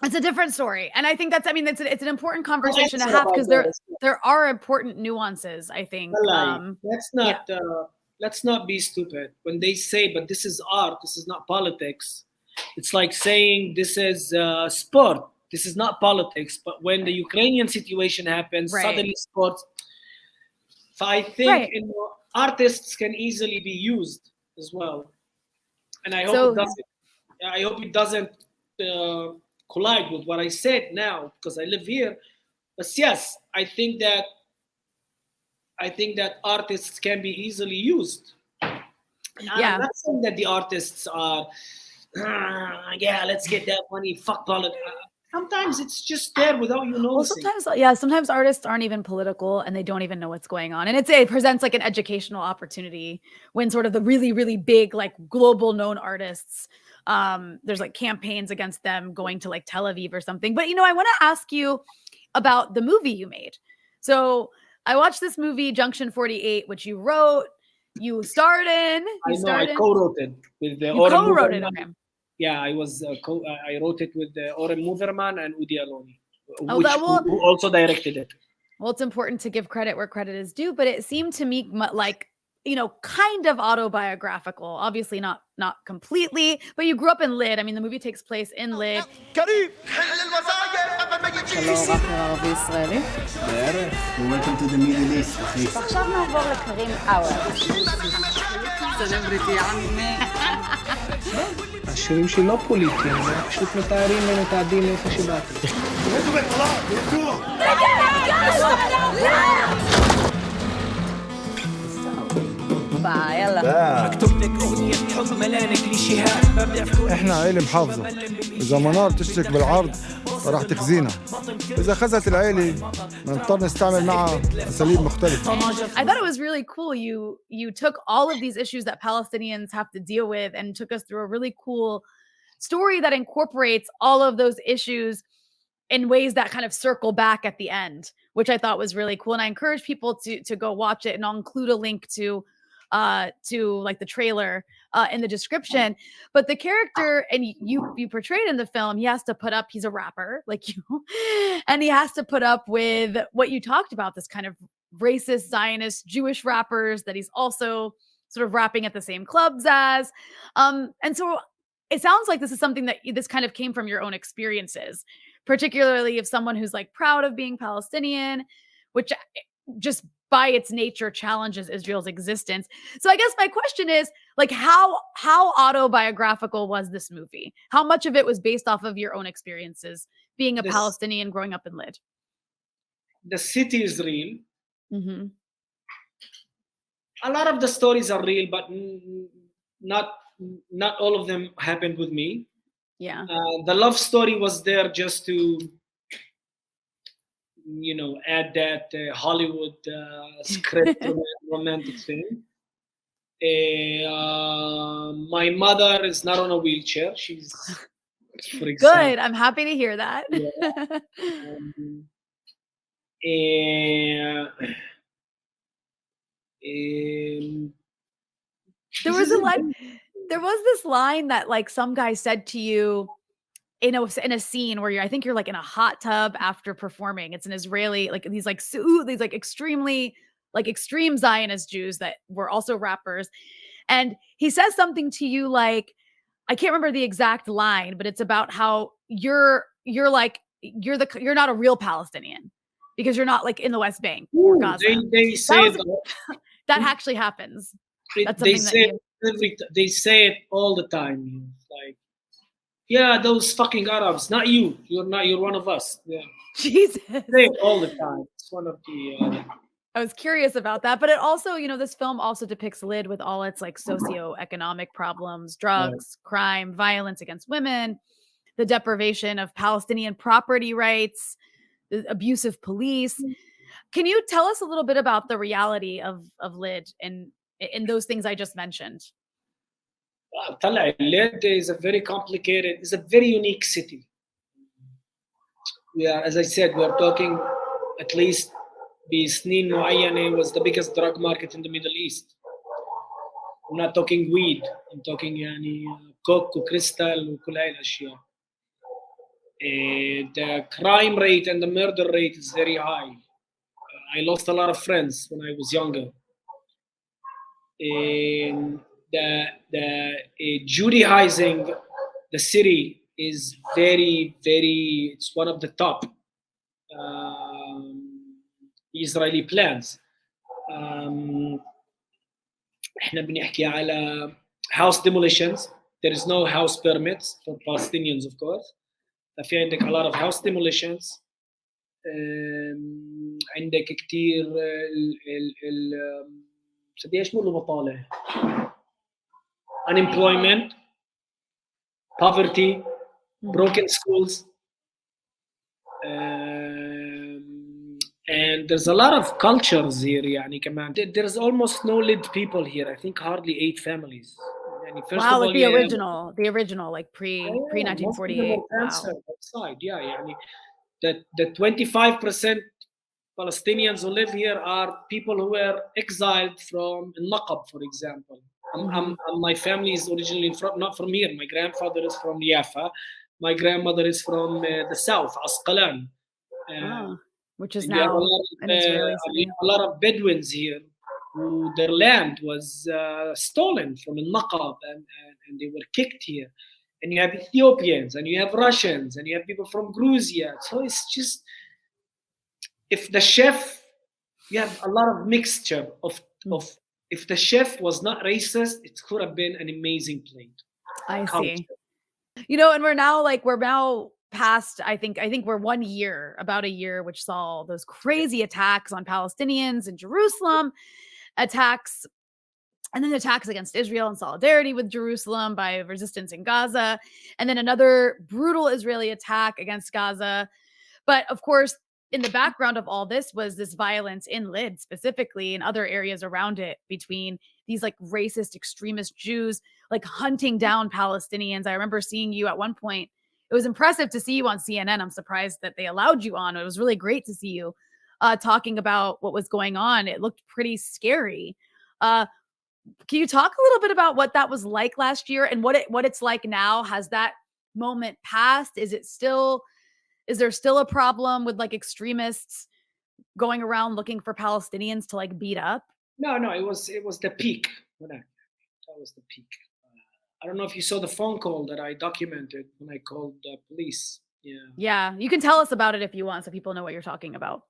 it's a different story. And I think it's an important conversation to have, because there are important nuances, I think. Let's not be stupid. When they say, but this is art, this is not politics. It's like saying this is sport. This is not politics. But when the Ukrainian situation happens, suddenly sports. So I think artists can easily be used as well, and I hope it doesn't collide with what I said now, because I live here. But yes, I think that artists can be easily used. I'm not saying that the artists are. Let's get that money. Fuck politics. Sometimes it's just there without you noticing. Well, sometimes artists aren't even political and they don't even know what's going on. And it presents like an educational opportunity when sort of the really, really big, like global known artists, there's like campaigns against them going to like Tel Aviv or something. But, I want to ask you about the movie you made. So I watched this movie, Junction 48, which you wrote, you starred in. I co-wrote it with the You co-wrote it, okay. Yeah, I was. I wrote it with Orem Muverman and Udi Aloni, who also directed it. Well, it's important to give credit where credit is due, but it seemed to me like, kind of autobiographical. Obviously not completely, but you grew up in Lydd. I mean, the movie takes place in Lydd. Welcome to the Middle East. עכשיו נעבור לקרים hours. סלבריטי עמי. השירים שלי לא פוליטיים, הם פשוט מתעדים מאיפה שבאתי. احنا عائلة محافظة، إذا منار تشترك بالعرض راح تخزينا، إذا خزت العائلة نضطر نستعمل معها أساليب مختلفة. I thought it was really cool. You took all of these issues that Palestinians have to deal with and took us through a really cool story that incorporates all of those issues in ways that kind of circle back at the end, which I thought was really cool. And I encourage people to go watch it, and I'll include a link to like the trailer in the description. But the character and you portrayed in the film, he's a rapper like you, and he has to put up with what you talked about, this kind of racist Zionist Jewish rappers that he's also sort of rapping at the same clubs as. And so it sounds like this is something that this kind of came from your own experiences, particularly of someone who's like proud of being Palestinian, which just by its nature challenges Israel's existence. So I guess my question is, like, how autobiographical was this movie? How much of it was based off of your own experiences being a Palestinian growing up in Lydd? The city is real. Mm-hmm. A lot of the stories are real, but not all of them happened with me. Yeah. The love story was there just to, add that Hollywood script romantic thing. My mother is not on a wheelchair. She's, for example. Good. I'm happy to hear that. Yeah. There was this line that like some guy said to you in a scene where I think you're like in a hot tub after performing. It's an Israeli, like these extremely like extreme Zionist Jews that were also rappers. And he says something to you like, I can't remember the exact line, but it's about how you're not a real Palestinian because you're not like in the West Bank or Gaza. They say that actually happens. That's they something they say it all the time. Like, yeah, those fucking Arabs, not you. You're one of us. Yeah. Jesus. They say it all the time. It's one of the. I was curious about that, but it also, this film also depicts Lydd with all its like socioeconomic problems, drugs, crime, violence against women, the deprivation of Palestinian property rights, the abusive police. Can you tell us a little bit about the reality of Lydd and in those things I just mentioned? Lydd is a very complicated, it's a very unique city. As I said, we are talking at least بسنين معينة was the biggest drug market in the Middle East. I'm not talking weed, I'm talking coke وكريستال وكل هاي الأشياء. The crime rate and the murder rate is very high. I lost a lot of friends when I was younger. The Judaizing the city is very, very, it's one of the top Israeli plans. احنا بنحكي على house demolitions. There is no house permits for Palestinians, of course. ففي عندك a lot of house demolitions. عندك كتير ايش بقولوا بطالة, unemployment, poverty, broken schools, and there's a lot of cultures here. There's almost no Lydd people here. I think hardly 8 families. First wow, of all, like the original, like pre 1948. Wow. Outside, the 25% Palestinians who live here are people who were exiled from Naqab, for example. My family is originally not from here. My grandfather is from Yafa. My grandmother is from the south, Asqalan. Which is now an Israeli city. A lot of Bedouins here who their land was stolen from Naqab and they were kicked here. And you have Ethiopians, and you have Russians, and you have people from Georgia. So it's just, if the chef, you have a lot of mixture of if the chef was not racist, it could have been an amazing plate. I see. And we're now past, I think we're about a year, which saw those crazy attacks on Palestinians in Jerusalem, and then attacks against Israel in solidarity with Jerusalem by resistance in Gaza, and then another brutal Israeli attack against Gaza. But of course, in the background of all this was this violence in Lydd, specifically in other areas around it, between these like racist extremist Jews, like hunting down Palestinians. I remember seeing you at one point. It was impressive to see you on CNN. I'm surprised that they allowed you on. It was really great to see you talking about what was going on. It looked pretty scary. Can you talk a little bit about what that was like last year and what it's like now? Has that moment passed? Is there still a problem with like extremists going around looking for Palestinians to like beat up? No, it was the peak. That was the peak. I don't know if you saw the phone call that I documented when I called the police. Yeah, you can tell us about it if you want, so people know what you're talking about.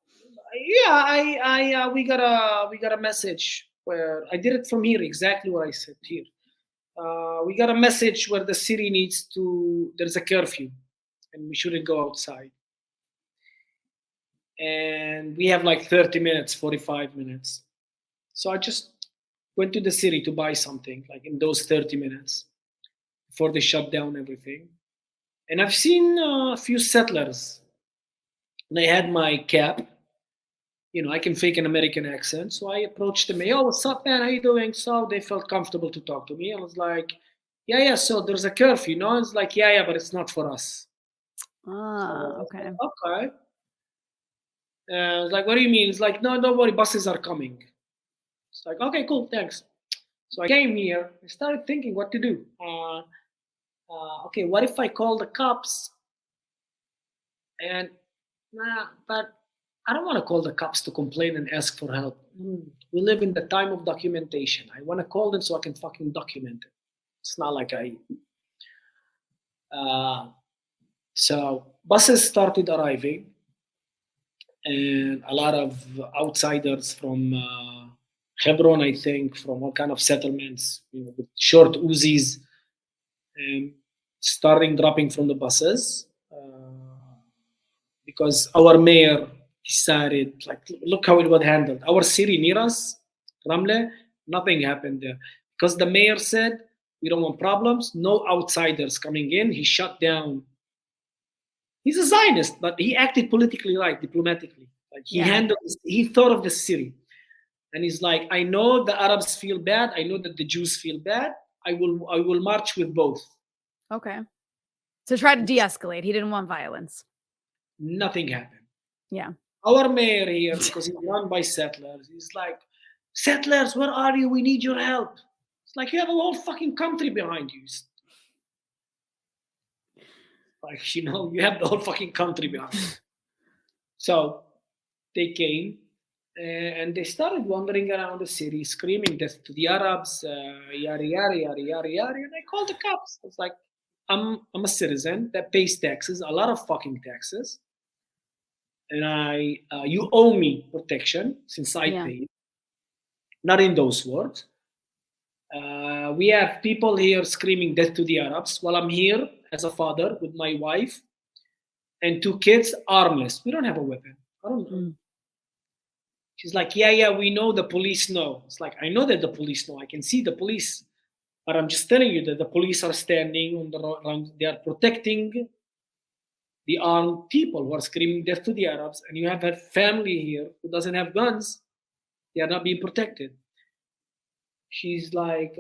we got a message where I did it from here, exactly what I said here. We got a message where the city needs to. There's a curfew, and we shouldn't go outside. And we have like 30 minutes, 45 minutes. So I just went to the city to buy something, like in those 30 minutes, before they shut down everything. And I've seen a few settlers. And I had my cap. You know, I can fake an American accent. So I approached them. Yo, what's up, man? How you doing? So they felt comfortable to talk to me. I was like, yeah, so there's a curfew, no? It's like, yeah, but it's not for us. Okay. Okay. I was like, what do you mean? It's like, no, don't worry, buses are coming. It's like, okay, cool, thanks. So I came here. I started thinking what to do. Okay, what if I call the cops? And but I don't want to call the cops to complain and ask for help. We live in the time of documentation. I want to call them so I can fucking document it. It's not like so buses started arriving, and a lot of outsiders from Hebron, I think, from all kind of settlements, you know, with short Uzis, starting dropping from the buses because our mayor decided, like, look how it was handled. Our city near us, Ramle, nothing happened there because the mayor said we don't want problems, no outsiders coming in. He shut down. He's a Zionist, but he acted politically right, diplomatically. Like he thought of the city. And he's like, I know the Arabs feel bad. I know that the Jews feel bad. I will march with both. Okay. To try to de-escalate. He didn't want violence. Nothing happened. Yeah. Our mayor here, because he's run by settlers, he's like, settlers, where are you? We need your help. It's like, you have a whole fucking country behind you. Like, you know, you have the whole fucking country behind you. So they came and they started wandering around the city, screaming death to the Arabs, yari, yari, yari, yari, yari. And I called the cops. It's like, I'm a citizen that pays taxes, a lot of fucking taxes. And you owe me protection since I paid. Not in those words. We have people here screaming death to the Arabs while I'm here as a father with my wife and 2 kids, armless. We don't have a weapon. I don't know. She's like, yeah, we know, the police know. It's like, I know that the police know. I can see the police. But I'm just telling you that the police are standing on the road. They are protecting the armed people who are screaming death to the Arabs. And you have a family here who doesn't have guns. They are not being protected. She's like,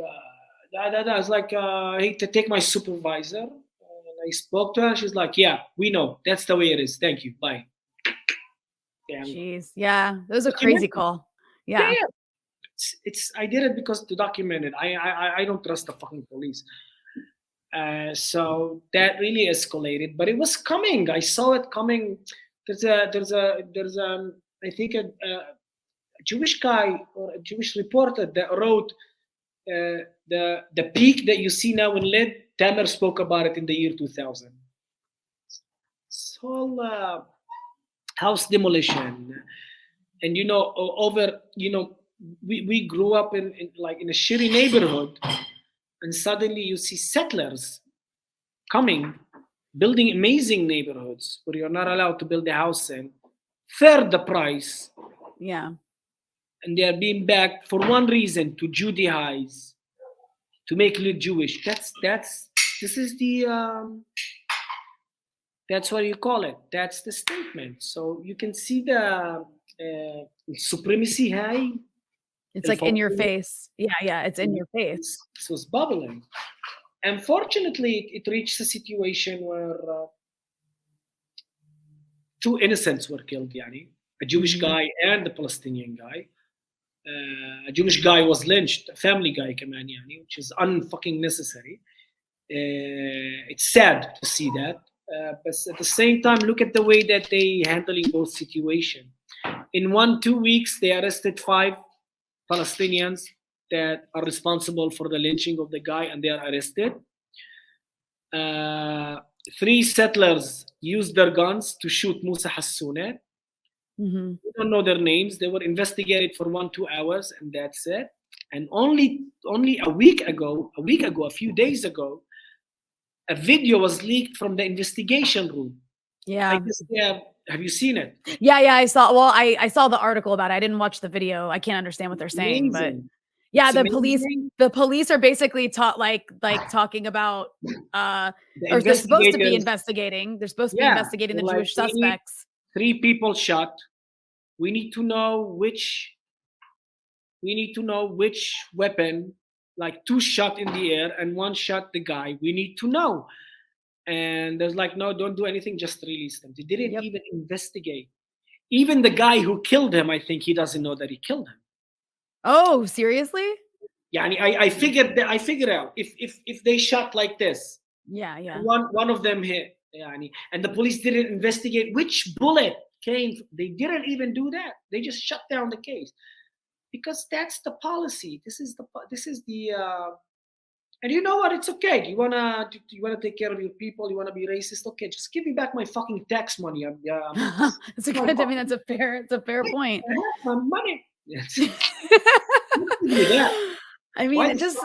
I was like, I hate to take my supervisor. And I spoke to her. She's like, yeah, we know. That's the way it is. Thank you. Bye. Jeez. Yeah. That was a crazy call. Yeah. It's I did it because to document it. I don't trust the fucking police. So that really escalated, but it was coming. I saw it coming. There's I think a Jewish guy or a Jewish reporter that wrote the peak that you see now in Lydd. Tamer spoke about it in the year 2000. It's all house demolition, and you know, we grew up in a shitty neighborhood, and suddenly you see settlers coming, building amazing neighborhoods where you're not allowed to build a house in, third the price. Yeah. And they are being backed for one reason, to Judaize, to make Lydd Jewish. This is the that's what you call it. That's the statement. So you can see the supremacy high. It's like in your face. Yeah, it's in your face. This was bubbling. Unfortunately, it reached a situation where 2 innocents were killed, a Jewish guy and a Palestinian guy. A Jewish guy was lynched, a family guy, which is unfucking necessary. It's sad to see that. But at the same time, look at the way that they handling both situations. In 1-2 weeks, they arrested 5 Palestinians that are responsible for the lynching of the guy, and they are arrested. 3 settlers used their guns to shoot Musa Hassoune. Mhm. We don't know their names. They were investigated for 1-2 hours, and that's it. And only a week ago, a few days ago, a video was leaked from the investigation room. Yeah. Have you seen it? Yeah, I saw. Well, I saw the article about it. I didn't watch the video. I can't understand what they're saying, but Amazing. yeah, It's amazing. the police are basically talking about The or they're supposed to be investigators, investigating. They're supposed to be yeah, investigating the they're like, Jewish we need suspects. 3 people shot. We need to know which weapon, like 2 shot in the air and 1 shot the guy. We need to know. And there's like, no, don't do anything, just release them. They didn't Yep. even investigate. Even the guy who killed him, I think he doesn't know that he killed him. Oh, seriously? Yeah, I figured out if they shot like this, Yeah. one of them hit, and the police didn't investigate which bullet came. They didn't even do that. They just shut down the case because that's the policy. This is the and you know what? It's okay. You wanna take care of your people. You wanna be racist? Okay, just give me back my fucking tax money. It's a good. I mean, it's a fair point. I have my money. Yes. I mean, it just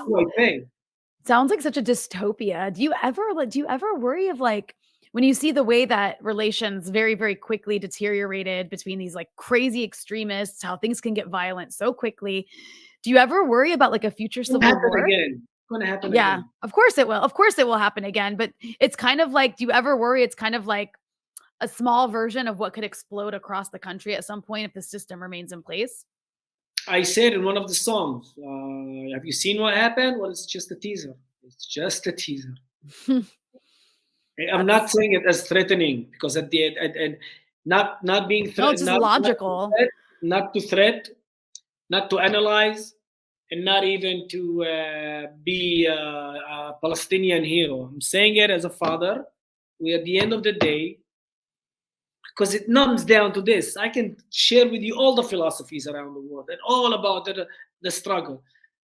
sounds like such a dystopia. Do you ever worry of like when you see the way that relations very, very quickly deteriorated between these like crazy extremists, how things can get violent so quickly? Do you ever worry about like a future civil war? Again. It's going to happen Yeah, again. of course it will. Of course it will happen again. But it's kind of like, do you ever worry it's kind of like a small version of what could explode across the country at some point if the system remains in place? I said in one of the songs, have you seen what happened? Well, it's just a teaser. It's just a teaser. I'm not saying it as threatening because at the end, and not being No, it's just logical. Not to threat, not to analyze, and not even to be a Palestinian hero. I'm saying it as a father. We, at the end of the day, because it numbs down to this. I can share with you all the philosophies around the world and all about the struggle.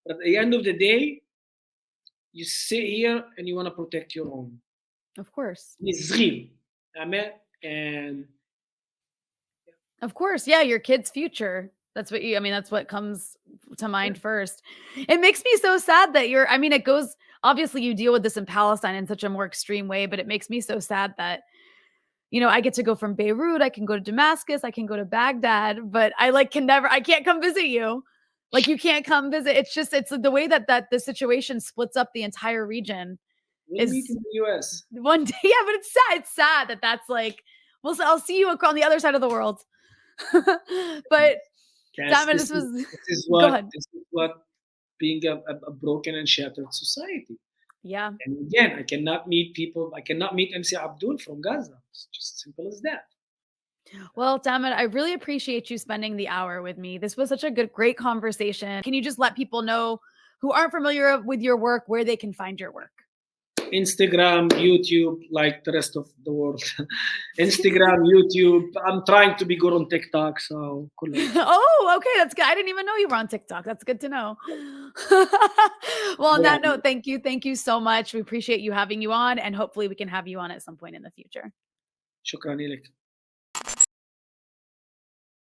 But at the end of the day, you sit here and you want to protect your own. Of course. It's real. And of course, yeah, your kid's future. That's what comes to mind first. It makes me so sad that it goes, obviously you deal with this in Palestine in such a more extreme way, but it makes me so sad that I get to go from Beirut, I can go to Damascus, I can go to Baghdad, but I can't come visit you. Like you can't come visit. It's the way that the situation splits up the entire region. We'll meet in the US. One day, yeah, but it's sad. It's sad that's like, I'll see you on the other side of the world. But this is what being a broken and shattered society. Yeah. And again, I cannot meet MC Abdul from Gaza. It's just simple as that. Well, Tamer, I really appreciate you spending the hour with me. This was such a great conversation. Can you just let people know who aren't familiar with your work where they can find your work? Instagram, YouTube, like the rest of the world. Instagram, YouTube. I'm trying to be good on TikTok, so cool. Oh, okay, that's good. I didn't even know you were on TikTok. That's good to know. Well, on that note, thank you so much. We appreciate you having you on, and hopefully we can have you on at some point in the future. Shukran lak.